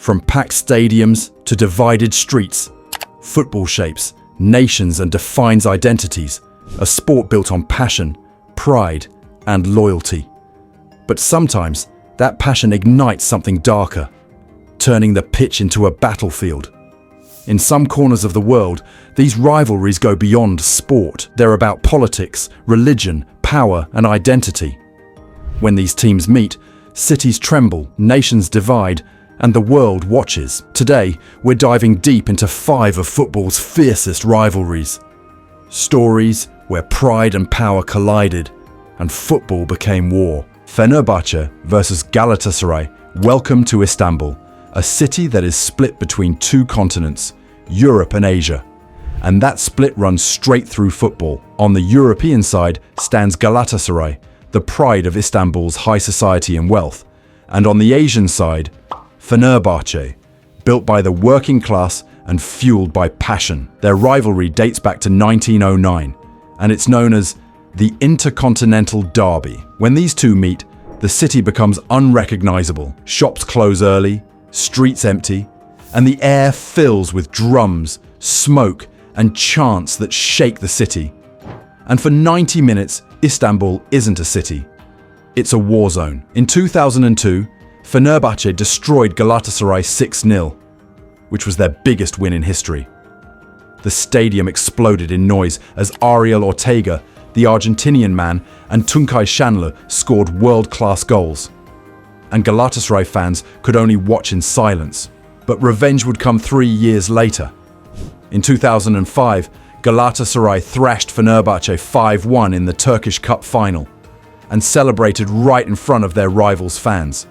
From packed stadiums to divided streets, football shapes nations and defines identities, a sport built on passion, pride, and loyalty. But sometimes that passion ignites something darker, turning the pitch into a battlefield. In some corners of the world, these rivalries go beyond sport. They're about politics, religion, power, and identity. When these teams meet, cities tremble, nations divide, and the world watches. Today, we're diving deep into 5 of football's fiercest rivalries. Stories where pride and power collided, and football became war. Fenerbahçe versus Galatasaray. Welcome to Istanbul, a city that is split between 2 continents, Europe and Asia. And that split runs straight through football. On the European side stands Galatasaray, the pride of Istanbul's high society and wealth. And on the Asian side, Fenerbahçe, built by the working class and fueled by passion. Their rivalry dates back to 1909, and it's known as the Intercontinental Derby. When these two meet, the city becomes unrecognizable. Shops close early, streets empty, and the air fills with drums, smoke, and chants that shake the city. And for 90 minutes, Istanbul isn't a city. It's a war zone. In 2002, Fenerbahçe destroyed Galatasaray 6-0, which was their biggest win in history. The stadium exploded in noise as Ariel Ortega, the Argentinian man, and Tuncay Şanlı scored world-class goals. And Galatasaray fans could only watch in silence. But revenge would come 3 years later. In 2005, Galatasaray thrashed Fenerbahçe 5-1 in the Turkish Cup final and celebrated right in front of their rivals' fans.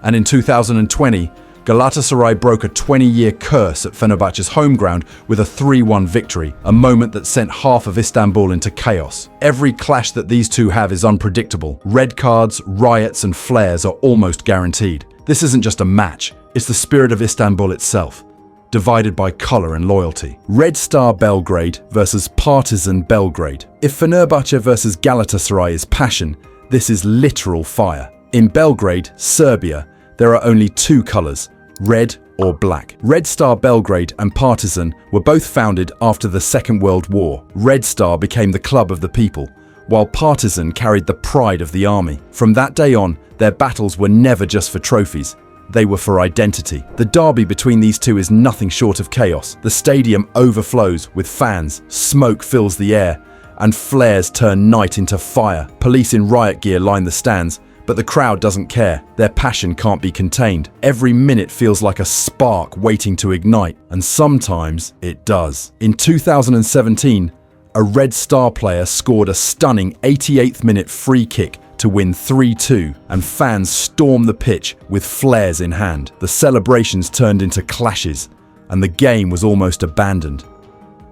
And in 2020, Galatasaray broke a 20-year curse at Fenerbahçe's home ground with a 3-1 victory, a moment that sent half of Istanbul into chaos. Every clash that these two have is unpredictable. Red cards, riots, and flares are almost guaranteed. This isn't just a match, it's the spirit of Istanbul itself, divided by colour and loyalty. Red Star Belgrade versus Partizan Belgrade. If Fenerbahçe versus Galatasaray is passion, this is literal fire. In Belgrade, Serbia, there are only 2 colours, red or black. Red Star Belgrade and Partizan were both founded after the Second World War. Red Star became the club of the people, while Partizan carried the pride of the army. From that day on, their battles were never just for trophies. They were for identity. The derby between these two is nothing short of chaos. The stadium overflows with fans, smoke fills the air, and flares turn night into fire. Police in riot gear line the stands, but the crowd doesn't care. Their passion can't be contained. Every minute feels like a spark waiting to ignite, and sometimes it does. In 2017, a Red Star player scored a stunning 88th minute free kick to win 3-2, and fans stormed the pitch with flares in hand. The celebrations turned into clashes, and the game was almost abandoned.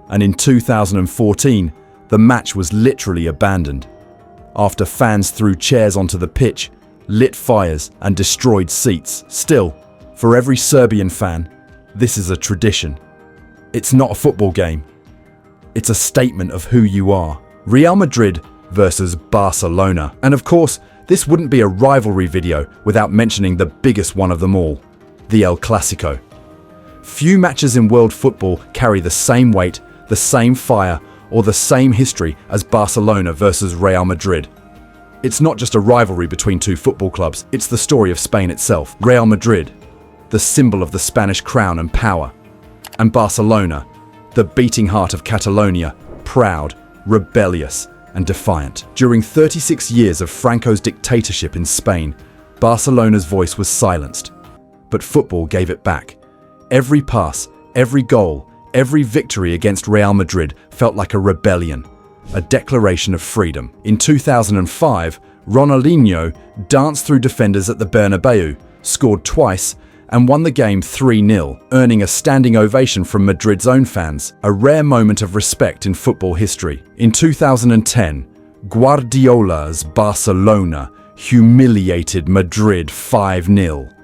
And in 2014, the match was literally abandoned, after fans threw chairs onto the pitch, lit fires, and destroyed seats. Still, for every Serbian fan, this is a tradition. It's not a football game. It's a statement of who you are. Real Madrid versus Barcelona. And of course, this wouldn't be a rivalry video without mentioning the biggest one of them all, the El Clásico. Few matches in world football carry the same weight, the same fire, or the same history as Barcelona versus Real Madrid. It's not just a rivalry between 2 football clubs, it's the story of Spain itself. Real Madrid, the symbol of the Spanish crown and power. And Barcelona, the beating heart of Catalonia, proud, rebellious, and defiant. During 36 years of Franco's dictatorship in Spain, Barcelona's voice was silenced. But football gave it back. Every pass, every goal, every victory against Real Madrid felt like a rebellion, a declaration of freedom. In 2005, Ronaldinho danced through defenders at the Bernabeu, scored twice, and won the game 3-0, earning a standing ovation from Madrid's own fans, a rare moment of respect in football history. In 2010, Guardiola's Barcelona humiliated Madrid 5-0.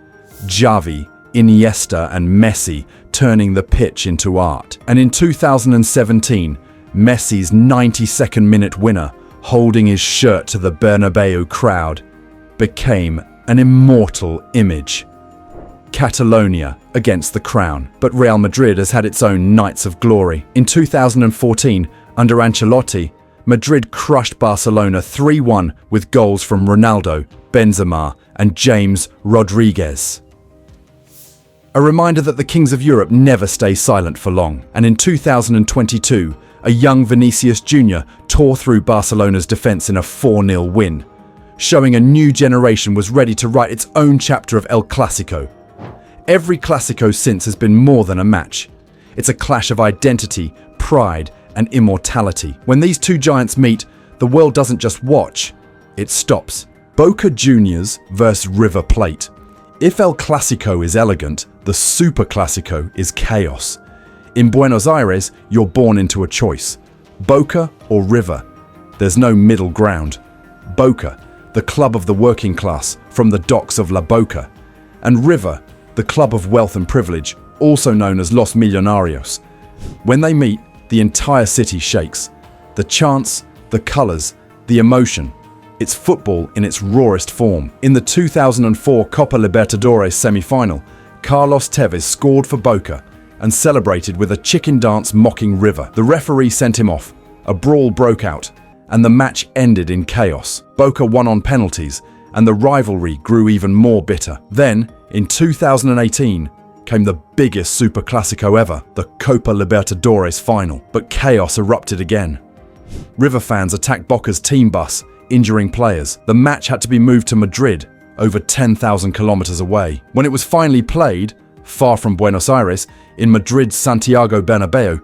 Xavi, Iniesta and Messi turning the pitch into art. And in 2017, Messi's 92nd minute winner, holding his shirt to the Bernabeu crowd, became an immortal image. Catalonia against the crown. But Real Madrid has had its own nights of glory. In 2014, under Ancelotti, Madrid crushed Barcelona 3-1 with goals from Ronaldo, Benzema, and James Rodriguez. A reminder that the kings of Europe never stay silent for long. And in 2022, a young Vinicius Jr. tore through Barcelona's defense in a 4-0 win, showing a new generation was ready to write its own chapter of El Clásico. Every Clásico since has been more than a match. It's a clash of identity, pride, and immortality. When these two giants meet, the world doesn't just watch, it stops. Boca Juniors versus River Plate. If El Clásico is elegant, the Superclásico is chaos. In Buenos Aires, you're born into a choice: Boca or River. There's no middle ground. Boca, the club of the working class from the docks of La Boca, and River, the club of wealth and privilege, also known as Los Millonarios. When they meet, the entire city shakes. The chants, the colors, the emotion. It's football in its rawest form. In the 2004 Copa Libertadores semi-final, Carlos Tevez scored for Boca and celebrated with a chicken dance mocking River. The referee sent him off, a brawl broke out, and the match ended in chaos. Boca won on penalties, and the rivalry grew even more bitter. Then, in 2018, came the biggest Superclásico ever, the Copa Libertadores final. But chaos erupted again. River fans attacked Boca's team bus, injuring players. The match had to be moved to Madrid, over 10,000 kilometers away. When it was finally played, far from Buenos Aires, in Madrid's Santiago Bernabeu,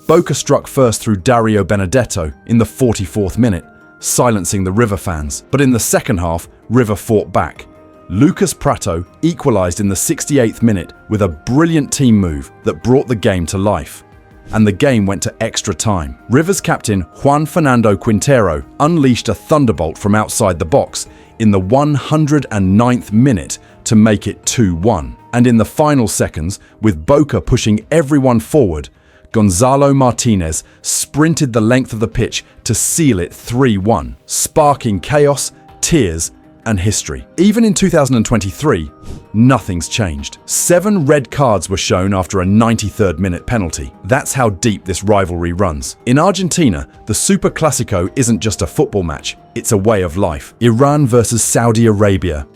Boca struck first through Dario Benedetto in the 44th minute, silencing the River fans. But in the second half, River fought back. Lucas Prato equalized in the 68th minute with a brilliant team move that brought the game to life. And the game went to extra time. River's captain Juan Fernando Quintero unleashed a thunderbolt from outside the box in the 109th minute to make it 2-1. And in the final seconds, with Boca pushing everyone forward, Gonzalo Martinez sprinted the length of the pitch to seal it 3-1, sparking chaos, tears, and history. Even in 2023, nothing's changed. 7 red cards were shown after a 93rd minute penalty. That's how deep this rivalry runs. In Argentina, the Superclásico isn't just a football match, it's a way of life. Iran versus Saudi Arabia.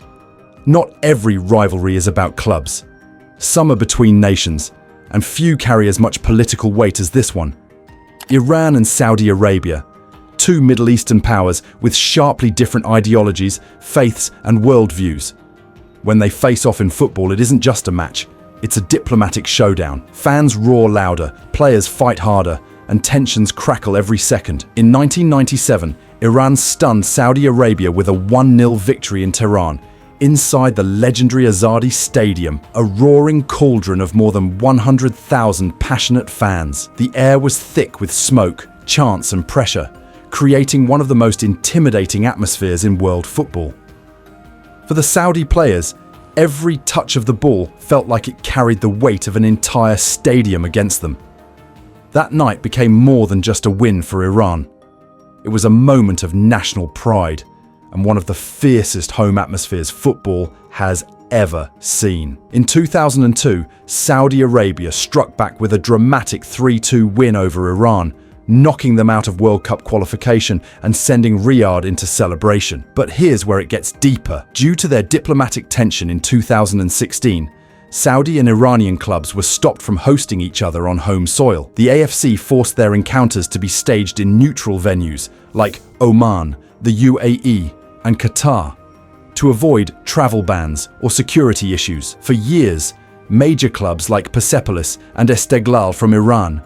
Not every rivalry is about clubs. Some are between nations, and few carry as much political weight as this one. Iran and Saudi Arabia, two Middle Eastern powers with sharply different ideologies, faiths, and worldviews. When they face off in football, it isn't just a match, it's a diplomatic showdown. Fans roar louder, players fight harder, and tensions crackle every second. In 1997, Iran stunned Saudi Arabia with a 1-0 victory in Tehran, inside the legendary Azadi Stadium, a roaring cauldron of more than 100,000 passionate fans. The air was thick with smoke, chants, and pressure, creating one of the most intimidating atmospheres in world football. For the Saudi players, every touch of the ball felt like it carried the weight of an entire stadium against them. That night became more than just a win for Iran. It was a moment of national pride and one of the fiercest home atmospheres football has ever seen. In 2002, Saudi Arabia struck back with a dramatic 3-2 win over Iran, knocking them out of World Cup qualification and sending Riyadh into celebration. But here's where it gets deeper. Due to their diplomatic tension in 2016, Saudi and Iranian clubs were stopped from hosting each other on home soil. The AFC forced their encounters to be staged in neutral venues like Oman, the UAE, and Qatar, to avoid travel bans or security issues. For years, major clubs like Persepolis and Esteghlal from Iran,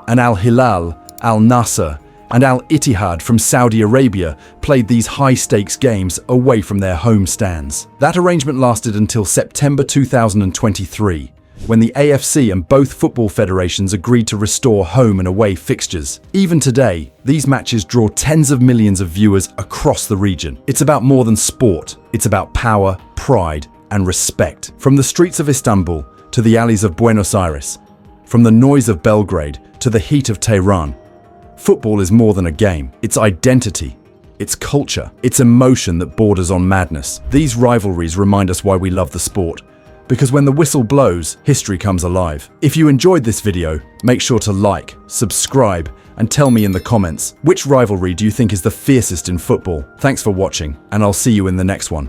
and Al Hilal, Al Nasser, and Al Ittihad from Saudi Arabia played these high-stakes games away from their home stands. That arrangement lasted until September 2023, when the AFC and both football federations agreed to restore home and away fixtures. Even today, these matches draw tens of millions of viewers across the region. It's about more than sport. It's about power, pride, and respect. From the streets of Istanbul to the alleys of Buenos Aires, from the noise of Belgrade to the heat of Tehran, football is more than a game. It's identity, it's culture, it's emotion that borders on madness. These rivalries remind us why we love the sport, Because when the whistle blows, history comes alive. If you enjoyed this video, make sure to like, subscribe, and tell me in the comments, which rivalry do you think is the fiercest in football? Thanks for watching, and I'll see you in the next one.